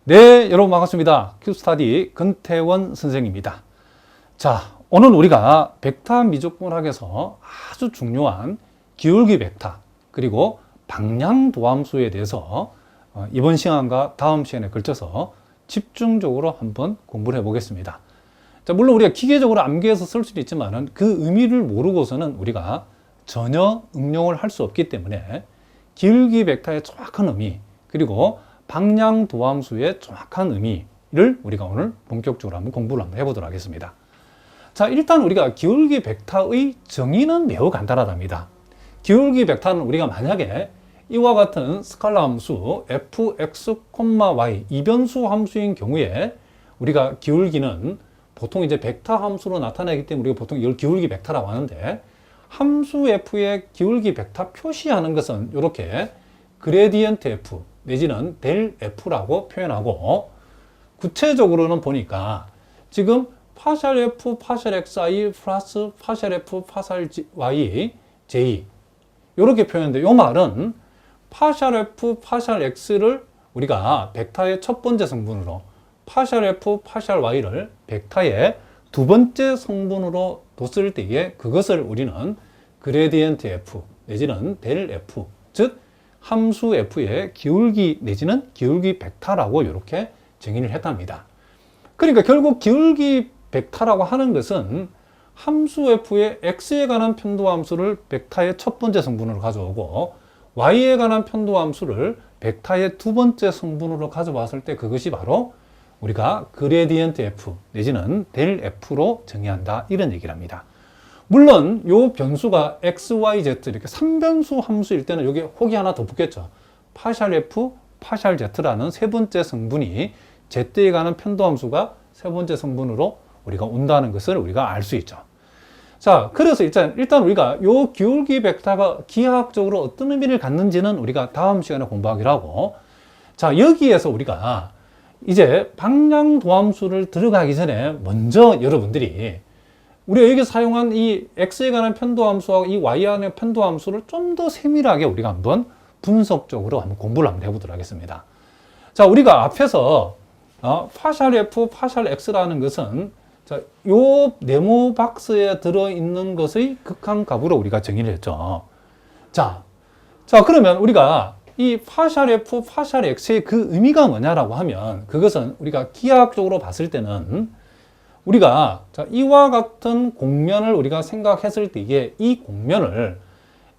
네, 여러분 반갑습니다. 큐스타디 근태원 선생입니다. 자, 오늘 우리가 벡터 미적분학에서 아주 중요한 기울기 벡터 그리고 방향 도함수에 대해서 이번 시간과 다음 시간에 걸쳐서 집중적으로 한번 공부를 해보겠습니다. 자, 물론 우리가 기계적으로 암기해서 쓸 수도 있지만 그 의미를 모르고서는 우리가 전혀 응용을 할 수 없기 때문에 기울기 벡터의 정확한 의미 그리고 방향 도함수의 정확한 의미를 우리가 오늘 본격적으로 한번 공부를 한번 해보도록 하겠습니다. 자, 일단 우리가 기울기 벡터의 정의는 매우 간단하답니다. 기울기 벡터는 우리가 만약에 이와 같은 스칼라 함수 fx, y 이변수 함수인 경우에 우리가 기울기는 보통 이제 벡터 함수로 나타내기 때문에 우리가 보통 이걸 기울기 벡터라고 하는데, 함수 f의 기울기 벡터 표시하는 것은 이렇게 그레디언트 f 내지는 델 f라고 표현하고, 구체적으로는 보니까 지금 파셜 f, 파셜 xi 플러스 파셜 f, 파셜 y, j 이렇게 표현되는데, 이 말은 파셜 f, 파셜 x를 우리가 벡터의 첫 번째 성분으로, 파셜 f, 파셜 y를 벡터의 두 번째 성분으로 뒀을 때에 그것을 우리는 그레디언트 f 내지는 델 f, 즉 함수 f의 기울기 내지는 기울기 벡터라고 이렇게 정의를 했답니다. 그러니까 결국 기울기 벡터라고 하는 것은 함수 f의 x에 관한 편도함수를 벡터의 첫 번째 성분으로 가져오고 y에 관한 편도함수를 벡터의 두 번째 성분으로 가져왔을 때 그것이 바로 우리가 그레디언트 f 내지는 델 f로 정의한다, 이런 얘기를 합니다. 물론 요 변수가 x, y, z 이렇게 3변수 함수일 때는 여기 혹이 하나 더 붙겠죠. 파셜 f, 파셜 z라는 세 번째 성분이 z에 관한 편도함수가 세 번째 성분으로 우리가 온다는 것을 우리가 알 수 있죠. 자, 그래서 일단 우리가 요 기울기 벡터가 기하학적으로 어떤 의미를 갖는지는 우리가 다음 시간에 공부하기로 하고, 자, 여기에서 우리가 이제 방향 도함수를 들어가기 전에 먼저 여러분들이 우리가 여기 사용한 이 x에 관한 편도함수와 이 y에 관한 편도함수를 좀 더 세밀하게 우리가 한번 분석적으로 한번 공부를 한번 해보도록 하겠습니다. 자, 우리가 앞에서 파셜 f, 파셜 x라는 것은 자, 요 네모 박스에 들어있는 것의 극한값으로 우리가 정의를 했죠. 자, 그러면 우리가 이 파셜 f, 파셜 x의 그 의미가 뭐냐라고 하면, 그것은 우리가 기하학적으로 봤을 때는 우리가 이와 같은 곡면을 우리가 생각했을 때에 이 곡면을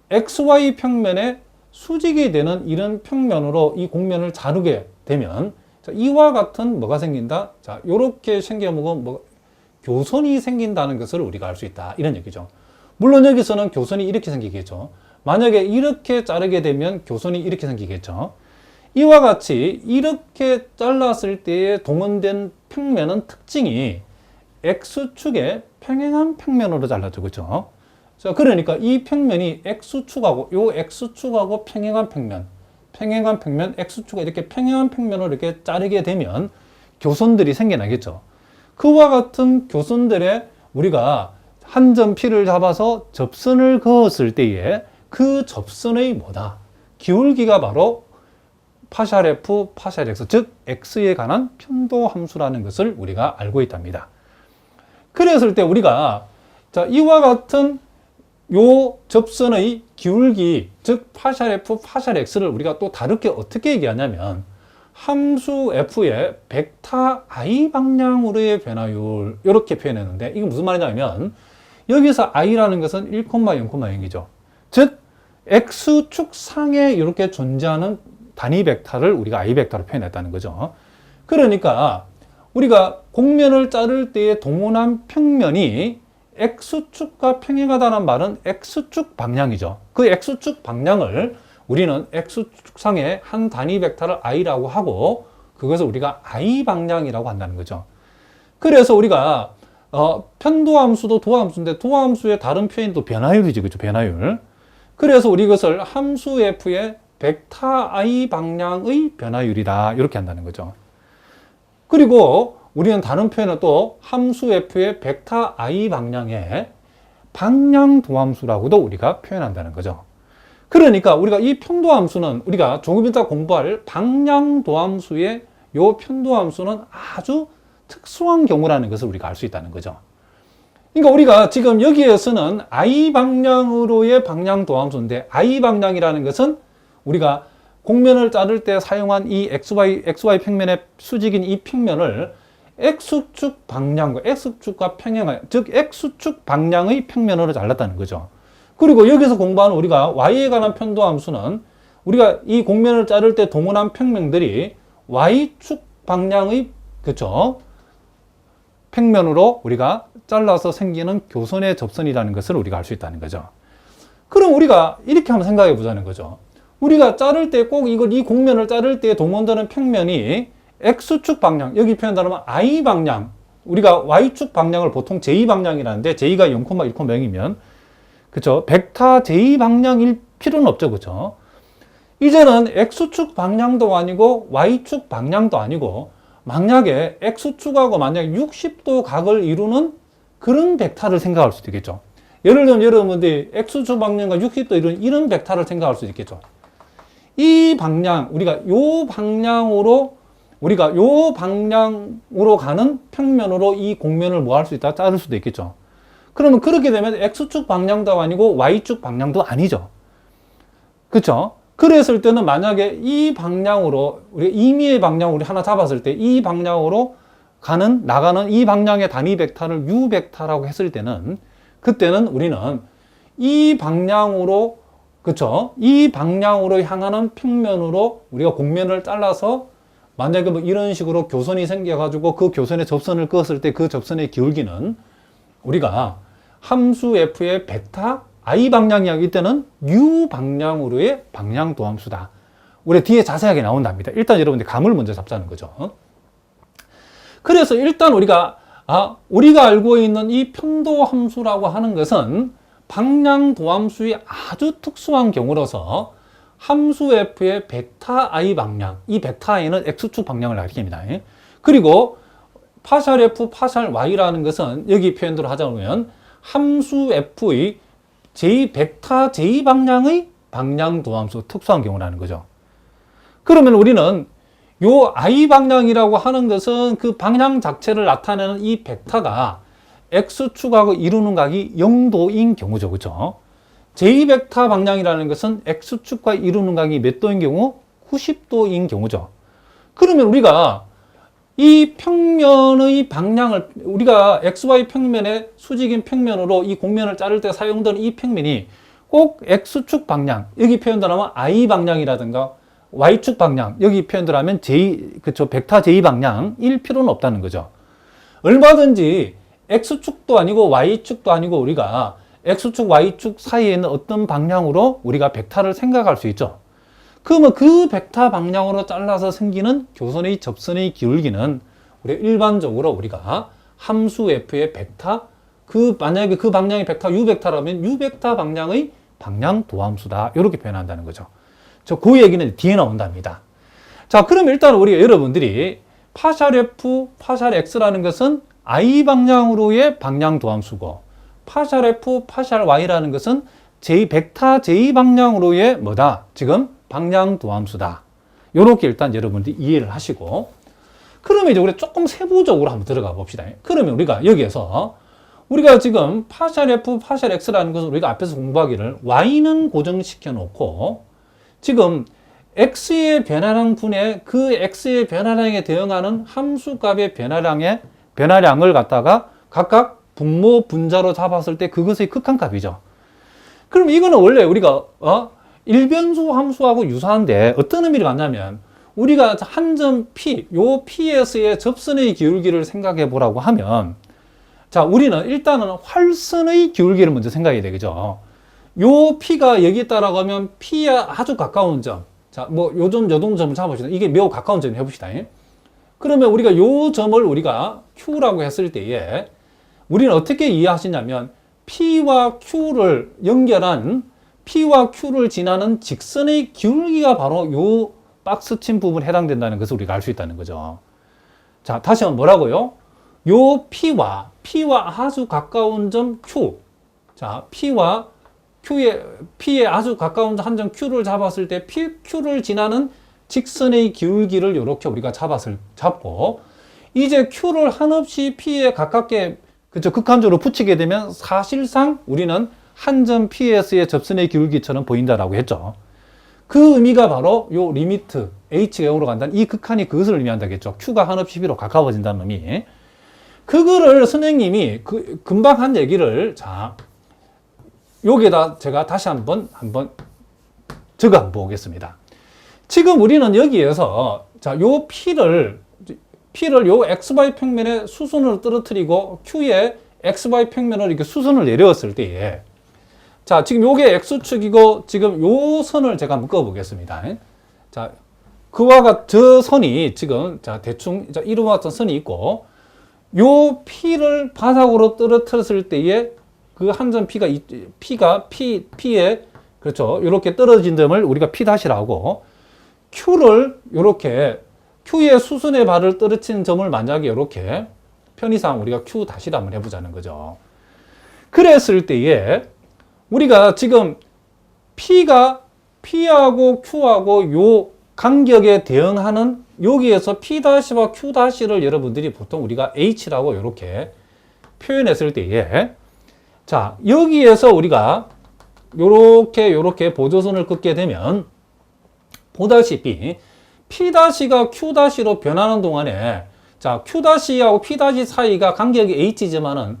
xy 평면에 수직이 되는 이런 평면으로 이 곡면을 자르게 되면 이와 같은 뭐가 생긴다? 자, 요렇게 생겨먹은 교선이 생긴다는 것을 우리가 알 수 있다, 이런 얘기죠. 물론 여기서는 교선이 이렇게 생기겠죠. 만약에 이렇게 자르게 되면 교선이 이렇게 생기겠죠. 이와 같이 이렇게 잘랐을 때에 동원된 평면은 특징이 X축의 평행한 평면으로 잘라져, 그렇죠? 자, 그러니까 이 평면이 X축하고 요 X축하고 평행한 평면 X축과 이렇게 평행한 평면으로 이렇게 자르게 되면 교선들이 생겨나겠죠. 그와 같은 교선들에 우리가 한 점 P를 잡아서 접선을 그었을 때에 그 접선의 뭐다? 기울기가 바로 파셜 f, 파셜 x, 즉 x에 관한 편도 함수라는 것을 우리가 알고 있답니다. 그랬을 때 우리가 이와 같은 요 접선의 기울기, 즉 파셜 f, 파셜 x를 우리가 또 다르게 어떻게 얘기하냐면 함수 f의 벡터 i 방향으로의 변화율, 이렇게 표현했는데, 이게 무슨 말이냐면 여기서 i라는 것은 1, 0,0이죠. 즉 x축 상에 이렇게 존재하는 단위 벡터를 우리가 i 벡터로 표현했다는 거죠. 그러니까 우리가 곡면을 자를 때에 동원한 평면이 x축과 평행하다는 말은 x축 방향이죠. 그 x축 방향을 우리는 x축 상의 한 단위 벡터를 i라고 하고, 그것을 우리가 i 방향이라고 한다는 거죠. 그래서 우리가 편도함수도 도함수인데 도함수의 다른 표현이 또 변화율이죠, 그렇죠? 변화율. 그래서 우리 이것을 함수 f의 벡터 i 방향의 변화율이다, 이렇게 한다는 거죠. 그리고 우리는 다른 표현은 또 함수 f의 벡터 i 방향의 방향 도함수라고도 우리가 표현한다는 거죠. 그러니까 우리가 이 편도함수는 우리가 조금 이따 공부할 방향 도함수의 요 편도함수는 아주 특수한 경우라는 것을 우리가 알 수 있다는 거죠. 그러니까 우리가 지금 여기에서는 I 방향으로의 방향 도함수인데, I 방향이라는 것은 우리가 곡면을 자를 때 사용한 이 XY 평면의 수직인 이 평면을 X축 방향과 X축과 평행하여, 즉 X축 방향의 평면으로 잘랐다는 거죠. 그리고 여기서 공부하는 우리가 Y에 관한 편도함수는 우리가 이 곡면을 자를 때 동원한 평면들이 Y축 방향의, 그쵸, 평면으로 우리가 잘라서 생기는 교선의 접선이라는 것을 우리가 알 수 있다는 거죠. 그럼 우리가 이렇게 한번 생각해 보자는 거죠. 우리가 자를 때 꼭 이 곡면을 자를 때 동원되는 평면이 X축 방향, 여기 표현하면 I 방향, 우리가 Y축 방향을 보통 J 방향이라는데, J가 0,1,0이면, 그쵸, 벡터 J 방향일 필요는 없죠, 그쵸. 이제는 X축 방향도 아니고 Y축 방향도 아니고, 만약에 X축하고 만약에 60도 각을 이루는 그런 벡터를 생각할 수도 있겠죠. 예를 들면 여러분들이 X축 방향과 60도 이루는 이런 벡터를 생각할 수도 있겠죠. 이 방향, 우리가 요 방향으로 가는 평면으로 이 곡면을 뭐 할 수 있다? 자를 수도 있겠죠. 그러면 그렇게 되면 X축 방향도 아니고 Y축 방향도 아니죠. 그쵸? 그랬을 때는 만약에 이 방향으로, 우리가 임의의 방향 우리 하나 잡았을 때 이 방향으로 나가는 이 방향의 단위 벡터를 U 벡터라고 했을 때는, 그때는 우리는 이 방향으로, 그쵸, 이 방향으로 향하는 평면으로 우리가 곡면을 잘라서 만약에 뭐 이런 식으로 교선이 생겨가지고 그 교선에 접선을 그었을 때 그 접선의 기울기는 우리가 함수 f의 벡터 I 방향이야. 이때는 U 방향으로의 방향 도함수다. 우리 뒤에 자세하게 나온답니다. 일단 여러분들 감을 먼저 잡자는 거죠. 그래서 일단 우리가 알고 있는 이 편도 함수라고 하는 것은 방향 도함수의 아주 특수한 경우로서 함수 f의 벡터 I 방향, 이 벡터 I는 X축 방향을 가리킵니다. 그리고 파샬 f, 파샬 y라는 것은 여기 표현대로 하자면 함수 f의 벡터 J 방향의 방향 도함수, 특수한 경우라는 거죠. 그러면 우리는 요 I 방향이라고 하는 것은 그 방향 자체를 나타내는 이 벡터가 X축하고 이루는 각이 0도인 경우죠. 그렇죠? J 벡터 방향이라는 것은 X축과 이루는 각이 몇 도인 경우? 90도인 경우죠. 그러면 우리가 이 평면의 방향을, 우리가 XY 평면의 수직인 평면으로 이 곡면을 자를 때 사용되는 이 평면이 꼭 X축 방향, 여기 표현대로 하면 I 방향이라든가 Y축 방향, 여기 표현대로 하면 그쵸, 벡터 J 방향일 필요는 없다는 거죠. 얼마든지 X축도 아니고 Y축도 아니고 우리가 X축, Y축 사이에 있는 어떤 방향으로 우리가 벡터를 생각할 수 있죠. 그러면 그 벡터 방향으로 잘라서 생기는 교선의 접선의 기울기는 일반적으로 우리가 함수 f의 벡터, 만약에 그 방향의 벡터 U 벡터라면 U 벡터 방향의 방향 도함수다. 이렇게 표현한다는 거죠. 그 얘기는 뒤에 나온답니다. 자, 그럼 일단 우리가 여러분들이 파샬 f, 파샬 x라는 것은 I 방향으로의 방향 도함수고, 파샬 f, 파샬 y라는 것은 벡터 J 방향으로의 뭐다? 지금 방향 도함수다. 요렇게 일단 여러분들이 이해를 하시고, 그러면 이제 우리 조금 세부적으로 한번 들어가 봅시다. 그러면 우리가 여기에서 우리가 지금 파샬 f, 파샬 x라는 것을 우리가 앞에서 공부하기를 y는 고정시켜 놓고, 지금 x의 변화량 분의 그 x의 변화량에 대응하는 함수값의 변화량을 갖다가 각각 분모 분자로 잡았을 때 그것의 극한값이죠. 그럼 이거는 원래 우리가 일변수 함수하고 유사한데 어떤 의미를 갖냐면, 우리가 한 점 P, 요 P에서의 접선의 기울기를 생각해 보라고 하면, 자, 우리는 일단은 활선의 기울기를 먼저 생각해야 되겠죠. 요 P가 여기 따라가면 P에 아주 가까운 점. 자, 뭐, 요 점을 잡아봅시다. 이게 매우 가까운 점 해봅시다. 그러면 우리가 요 점을 우리가 Q라고 했을 때에 우리는 어떻게 이해하시냐면, P와 Q를 연결한 P와 Q를 지나는 직선의 기울기가 바로 요 박스 친 부분에 해당된다는 것을 우리가 알 수 있다는 거죠. 자, 다시 한번 뭐라고요? 요 P와 아주 가까운 점 Q. 자, P에 아주 가까운 한 점 Q를 잡았을 때 Q를 지나는 직선의 기울기를 이렇게 우리가 잡고, 이제 Q를 한없이 P에 가깝게, 그죠, 극한적으로 붙이게 되면 사실상 우리는 한 점 P에서의 접선의 기울기처럼 보인다라고 했죠. 그 의미가 바로 요 리미트 H가 0으로 간다는 이 극한이 그것을 의미한다겠죠. Q가 한없이 P로 가까워진다는 의미. 그거를 선생님이 금방 한 얘기를, 자, 여기에다 제가 다시 한번 적어 한번 보겠습니다. 지금 우리는 여기에서, 자, 요 P를 요 XY 평면에 수선을 떨어뜨리고 Q의 XY 평면을 이렇게 수선을 내려왔을 때에, 자, 지금 요게 X축이고, 지금 요 선을 제가 한번 그어 보겠습니다. 자, 저 선이 지금, 자, 대충, 자, 이루어왔던 선이 있고, 요 P를 바닥으로 떨어뜨렸을 때에 그 한 점 P에, 그렇죠. 이렇게 떨어진 점을 우리가 P'라고, Q를 요렇게, Q의 수순의 발을 떨어뜨린 점을 만약에 이렇게 편의상 우리가 Q'라 한번 해보자는 거죠. 그랬을 때에 우리가 지금 P하고 Q하고 요 간격에 대응하는 여기에서 P'와 Q'를 여러분들이 보통 우리가 H라고 이렇게 표현했을 때에, 자, 여기에서 우리가 요렇게 보조선을 긋게 되면 보다시피 P'가 Q'로 변하는 동안에, 자, Q'하고 P' 사이가 간격이 H지만은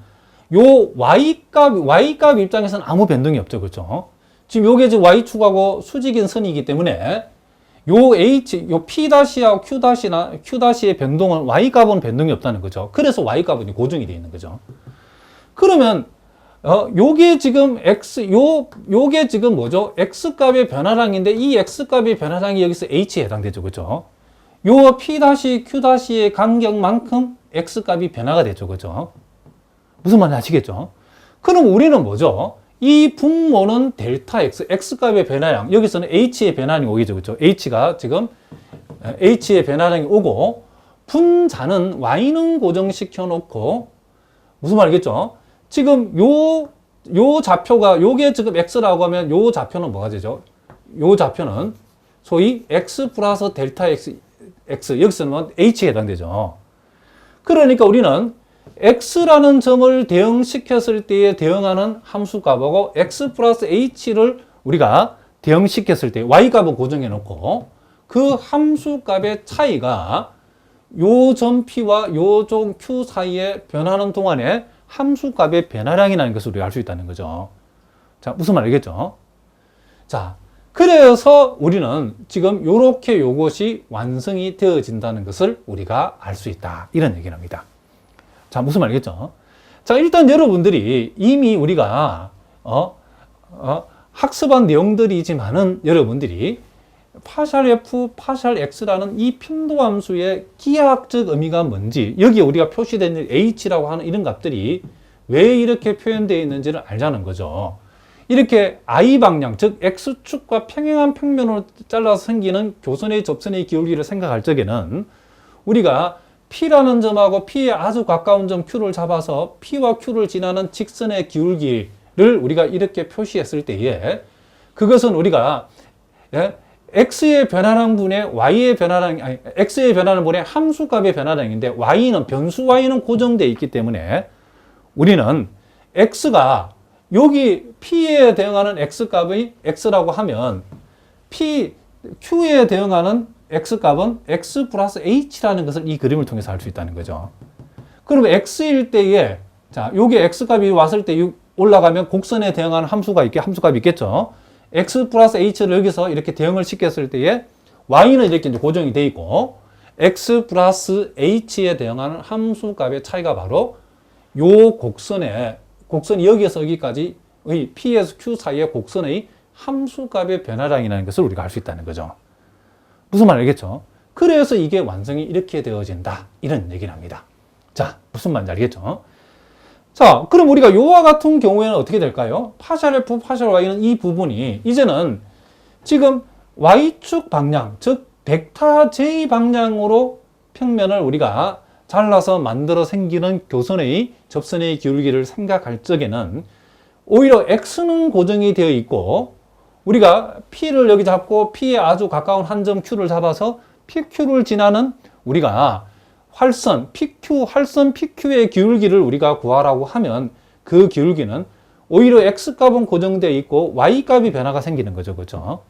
요 Y값 입장에서는 아무 변동이 없죠. 그렇죠? 지금 요게 지금 Y축하고 수직인 선이기 때문에 요 P'하고 Q'의 변동은 Y값은 변동이 없다는 거죠. 그래서 Y값은 고정이 되어 있는 거죠. 그러면 요게 지금 요게 지금 뭐죠? X값의 변화량인데 이 X값의 변화량이 여기서 H에 해당되죠. 그죠? 요 P', Q'의 간격만큼 X값이 변화가 되죠. 그죠? 무슨 말인지 아시겠죠? 그럼 우리는 뭐죠? 이 분모는 델타 X, X값의 변화량, 여기서는 H의 변화량이 오겠죠. 그죠? H가 지금 H의 변화량이 오고, 분자는 Y는 고정시켜 놓고, 무슨 말이겠죠? 지금 요 좌표가, 요게 지금 X라고 하면 요 좌표는 뭐가 되죠? 요 좌표는 소위 X 플러스 델타 X, 여기서는 H에 해당되죠. 그러니까 우리는 X라는 점을 대응시켰을 때에 대응하는 함수값하고 X 플러스 H를 우리가 대응시켰을 때 Y값을 고정해 놓고 그 함수값의 차이가 요 점 P와 요 점 Q 사이에 변하는 동안에 함수값의 변화량이라는 것을 우리가 알 수 있다는 거죠. 자, 무슨 말 알겠죠? 자, 그래서 우리는 지금 요렇게 요것이 완성이 되어진다는 것을 우리가 알 수 있다. 이런 얘기를 합니다. 자, 무슨 말 알겠죠? 자, 일단 여러분들이 이미 우리가, 학습한 내용들이지만은 여러분들이 파샬 F, 파샬 X라는 이 편도함수의 기하학적 의미가 뭔지, 여기에 우리가 표시된 H라고 하는 이런 값들이 왜 이렇게 표현되어 있는지를 알자는 거죠. 이렇게 I 방향, 즉 X축과 평행한 평면으로 잘라서 생기는 교선의 접선의 기울기를 생각할 적에는 우리가 P라는 점하고 P에 아주 가까운 점 Q를 잡아서 P와 Q를 지나는 직선의 기울기를 우리가 이렇게 표시했을 때에 그것은 우리가 X의 변화량분의 Y의 변화량, 아니, X의 변화량분의 함수값의 변화량인데 변수 Y는 고정되어 있기 때문에 우리는 X가 여기 P에 대응하는 X값의 X라고 하면 Q에 대응하는 X값은 X 플러스 H라는 것을 이 그림을 통해서 알 수 있다는 거죠. 그러면 X일 때에, 자, 요게 X값이 왔을 때 올라가면 곡선에 대응하는 함수값이 있겠죠. X 플러스 H를 여기서 이렇게 대응을 시켰을 때에 Y는 이렇게 이제 고정이 되어 있고, X 플러스 H에 대응하는 함수값의 차이가 바로 요 곡선이 여기에서 여기까지의 P에서 Q 사이의 곡선의 함수값의 변화량이라는 것을 우리가 알 수 있다는 거죠. 무슨 말 알겠죠? 그래서 이게 완성이 이렇게 되어진다. 이런 얘기를 합니다. 자, 무슨 말인지 알겠죠? 자, 그럼 우리가 요와 같은 경우에는 어떻게 될까요? 파샬 F, 파샬 Y는 이 부분이 이제는 지금 Y축 방향, 즉 벡터 J 방향으로 평면을 우리가 잘라서 만들어 생기는 교선의 접선의 기울기를 생각할 적에는 오히려 X는 고정이 되어 있고 우리가 P를 여기 잡고 P에 아주 가까운 한 점 Q를 잡아서 PQ를 지나는 우리가 활선 PQ의 기울기를 우리가 구하라고 하면 그 기울기는 오히려 X값은 고정되어 있고 Y값이 변화가 생기는 거죠. 그죠?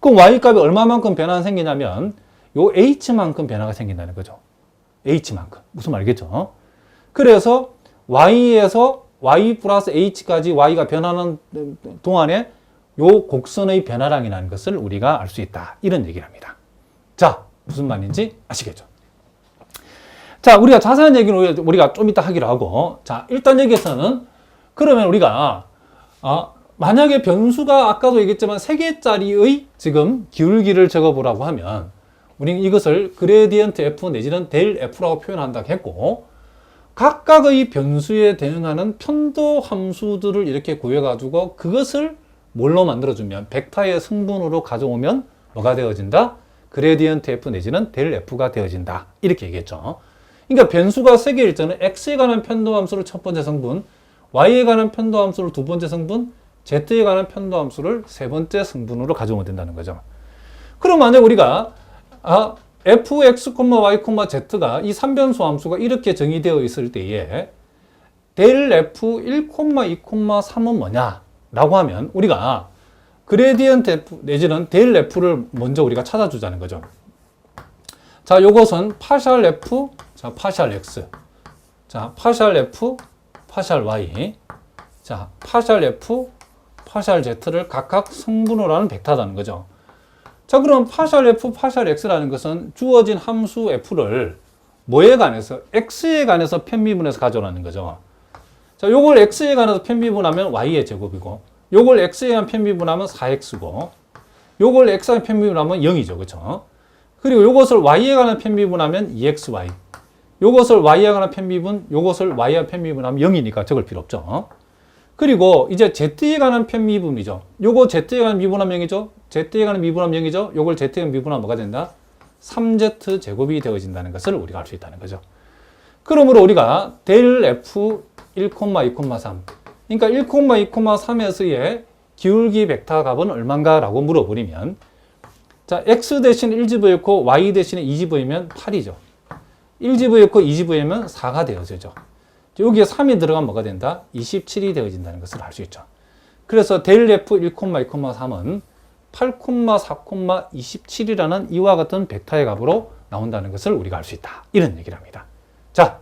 그럼 Y값이 얼마만큼 변화가 생기냐면 요 H만큼 변화가 생긴다는 거죠. H만큼. 무슨 말이겠죠? 그래서 Y에서 Y 플러스 H까지 Y가 변하는 동안에 요 곡선의 변화량이라는 것을 우리가 알 수 있다. 이런 얘기를 합니다. 자, 무슨 말인지 아시겠죠? 자, 우리가 자세한 얘기는 우리가 좀 이따 하기로 하고, 자, 일단 여기에서는 그러면 우리가 만약에 변수가 아까도 얘기했지만 3개짜리의 지금 기울기를 적어보라고 하면 우리는 이것을 그레디언트 F 내지는 델 F라고 표현한다고 했고, 각각의 변수에 대응하는 편도 함수들을 이렇게 구해가지고 그것을 뭘로 만들어주면 벡터의 성분으로 가져오면 뭐가 되어진다? 그레디언트 F 내지는 델 F가 되어진다. 이렇게 얘기했죠. 그러니까 변수가 3개일 때는 X에 관한 편도함수를 첫 번째 성분, Y에 관한 편도함수를 두 번째 성분, Z에 관한 편도함수를 세 번째 성분으로 가져오면 된다는 거죠. 그럼 만약 우리가 fx, y, z가 이 3변수 함수가 이렇게 정의되어 있을 때에 델 f 1, 2, 3은 뭐냐? 라고 하면 우리가 그레디언트 f 내지는 델 f를 먼저 우리가 찾아주자는 거죠. 자, 요것은 파샬 f, 자, 파샬 x, 자, 파샬 f, 파샬 y, 자, 파샬 f, 파샬 z를 각각 성분으로 하는 벡터라는 거죠. 자, 그럼 파샬 f, 파샬 x라는 것은 주어진 함수 f를 뭐에 관해서? x에 관해서 편미분해서 가져오라는 거죠. 자, 요걸 x에 관해서 편미분하면 y의 제곱이고, 요걸 x에 관한 편미분하면 4x고, 요걸 x에 관한 편미분하면 0이죠. 그렇죠? 그리고 요것을 y에 관한 편미분하면 2xy. 요것을 y에 관한 편미분, 요것을 y에 관한 편미분하면 0이니까 적을 필요 없죠. 그리고 이제 z에 관한 편미분이죠. 요거 z에 관한 미분하면 0이죠. z에 관한 미분하면 0이죠. 요걸 z에 관한 미분하면 뭐가 된다? 3z 제곱이 되어진다는 것을 우리가 알 수 있다는 거죠. 그러므로 우리가 델 f 1, 2, 3 그러니까 1, 2, 3에서의 기울기 벡터 값은 얼마인가 라고 물어버리면, 자, x 대신 1집어넣고 y 대신에 2집어넣으면 8이죠. 1집어넣고 2집어넣으면 4가 되어지죠. 여기에 3이 들어가면 뭐가 된다? 27이 되어진다는 것을 알 수 있죠. 그래서 델 f 1, 2, 3은 8, 4, 27이라는 이와 같은 벡터의 값으로 나온다는 것을 우리가 알 수 있다. 이런 얘기를 합니다. 자,